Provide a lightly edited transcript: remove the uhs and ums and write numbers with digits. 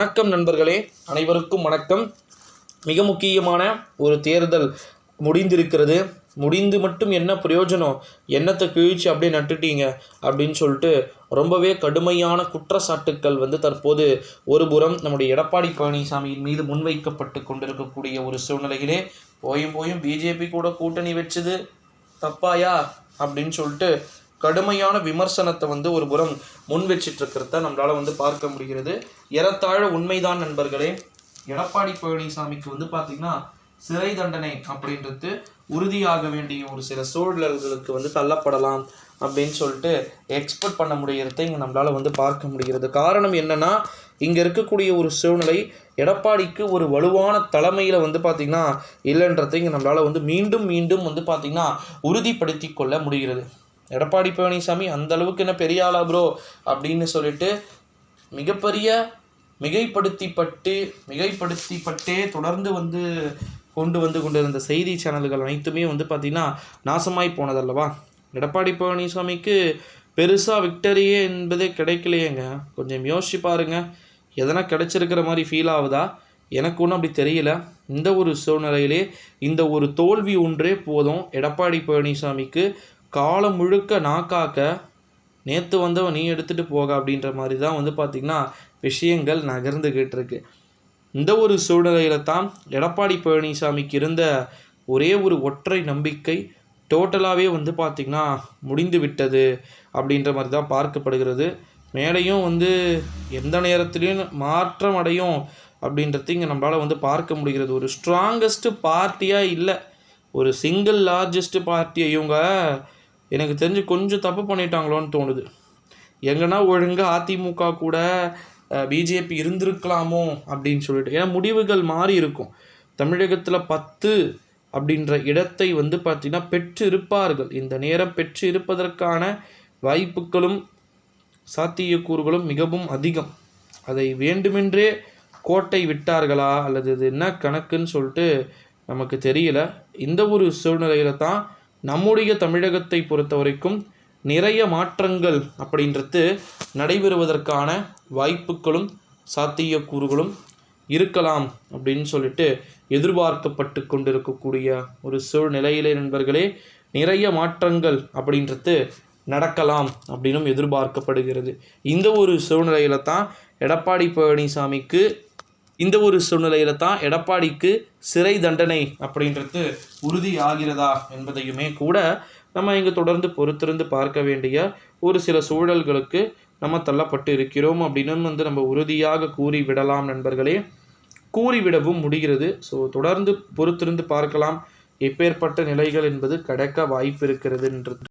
வணக்கம் நண்பர்களே, அனைவருக்கும் வணக்கம். மிக முக்கியமான ஒரு தேர்தல் முடிந்திருக்கிறது. முடிந்து மட்டும் என்ன பிரயோஜனம், எண்ணத்தை கிழிச்சு அப்படியே நட்டுட்டீங்க அப்படின்னு சொல்லிட்டு ரொம்பவே கடுமையான குற்றச்சாட்டுக்கள் தற்போது ஒருபுறம் நம்முடைய எடப்பாடி பழனிசாமியின் மீது முன்வைக்கப்பட்டு கொண்டிருக்கக்கூடிய ஒரு சூழ்நிலையிலே போயும் பிஜேபி கூட கூட்டணி வச்சது தப்பாயா அப்படின்னு சொல்லிட்டு கடுமையான விமர்சனத்தை ஒரு புறம் முன் வச்சிட்டு இருக்கிறத நம்மளால பார்க்க முடிகிறது. ஏறத்தாழ உண்மைதான் நண்பர்களே. எடப்பாடி பழனிசாமிக்கு பார்த்தீங்கன்னா சிறை தண்டனை அப்படின்றது உறுதியாக வேண்டிய ஒரு சில சூழல்களுக்கு தள்ளப்படலாம் அப்படின்னு சொல்லிட்டு எக்ஸ்பெக்ட் பண்ண முடிகிறத இங்கே நம்மளால பார்க்க முடிகிறது. காரணம் என்னன்னா, இங்கே இருக்கக்கூடிய ஒரு சூழ்நிலை எடப்பாடிக்கு ஒரு வலுவான தலைமையில் பார்த்தீங்கன்னா இல்லைன்றதை இங்கே நம்மளால மீண்டும் பார்த்தீங்கன்னா உறுதிப்படுத்தி கொள்ள முடிகிறது. எடப்பாடி பழனிசாமி அந்த அளவுக்கு என்ன பெரிய ஆளா ப்ரோ அப்படின்னு சொல்லிட்டு மிகப்பெரிய மிகைப்படுத்திப்பட்டே தொடர்ந்து கொண்டிருந்த செய்தி சேனல்கள் அனைத்துமே பார்த்திங்கன்னா நாசமாய் போனதல்லவா. எடப்பாடி பழனிசாமிக்கு பெருசாக விக்டரியே என்பதே கிடைக்கலையேங்க. கொஞ்சம் யோசிச்சு பாருங்க, எதனா கிடைச்சிருக்கிற மாதிரி ஃபீல் ஆகுதா? எனக்கு ஒன்றும் அப்படி தெரியல. இந்த ஒரு சூழ்நிலையிலே இந்த ஒரு தோல்வி ஒன்றே போதும் எடப்பாடி பழனிசாமிக்கு காலம் முழுக்க நாக்காக்க நேற்று வந்தவன் நீ எடுத்துகிட்டு போக அப்படின்ற மாதிரி தான் பார்த்திங்கன்னா விஷயங்கள் நகர்ந்துக்கிட்டு இருக்கு. இந்த ஒரு சூழ்நிலையில் தான் எடப்பாடி பழனிசாமிக்கு இருந்த ஒரே ஒரு ஒற்றை நம்பிக்கை டோட்டலாகவே பார்த்திங்கன்னா முடிந்து விட்டது அப்படின்ற மாதிரி தான் பார்க்கப்படுகிறது. மேலையும் எந்த நேரத்துலையும் மாற்றம் அடையும் அப்படின்றது இங்கே நம்மளால் பார்க்க முடிகிறது. ஒரு ஸ்ட்ராங்கஸ்ட்டு பார்ட்டியாக இல்லை, ஒரு சிங்கிள் லார்ஜஸ்ட் பார்ட்டியை இவங்க எனக்கு தெரிஞ்சு கொஞ்சம் தப்பு பண்ணிட்டாங்களோன்னு தோணுது. எங்கன்னா ஒழுங்காக அதிமுக கூட பிஜேபி இருந்திருக்கலாமோ அப்படின்னு சொல்லிட்டு. ஏன்னா முடிவுகள் மாறி இருக்கும். தமிழகத்தில் 10 அப்படின்ற இடத்தை பார்த்திங்கன்னா பெற்று இருப்பார்கள். இந்த நேரம் பெற்று இருப்பதற்கான வாய்ப்புகளும் சாத்தியக்கூறுகளும் மிகவும் அதிகம். அதை வேண்டுமென்றே கோட்டை விட்டார்களா அல்லது இது என்ன கணக்குன்னு சொல்லிட்டு நமக்கு தெரியல. இந்த ஒரு சூழ்நிலையில் தான் நம்முடைய தமிழகத்தை பொறுத்த வரைக்கும் நிறைய மாற்றங்கள் அப்படின்றது நடைபெறுவதற்கான வாய்ப்புகளும் சாத்தியக்கூறுகளும் இருக்கலாம் அப்படின்னு சொல்லிட்டு எதிர்பார்க்கப்பட்டு கொண்டிருக்கக்கூடிய ஒரு சூழ்நிலையிலே நண்பர்களே, நிறைய மாற்றங்கள் அப்படின்றது நடக்கலாம் அப்படின்னும் எதிர்பார்க்கப்படுகிறது. இந்த ஒரு சூழ்நிலையில் தான் எடப்பாடிக்கு சிறை தண்டனை அப்படின்றது உறுதி ஆகிறதா என்பதையுமே கூட நம்ம இங்கே தொடர்ந்து பொறுத்திருந்து பார்க்க வேண்டிய ஒரு சில சூழல்களுக்கு நம்ம தள்ளப்பட்டு இருக்கிறோம் அப்படின்னு நம்ம உறுதியாக கூறிவிடலாம் நண்பர்களே. கூறிவிடவும் முடிகிறது. ஸோ தொடர்ந்து பொறுத்திருந்து பார்க்கலாம் எப்பேற்பட்ட நிலைகள் என்பது கடக்க வாய்ப்பு இருக்கிறதுன்றது.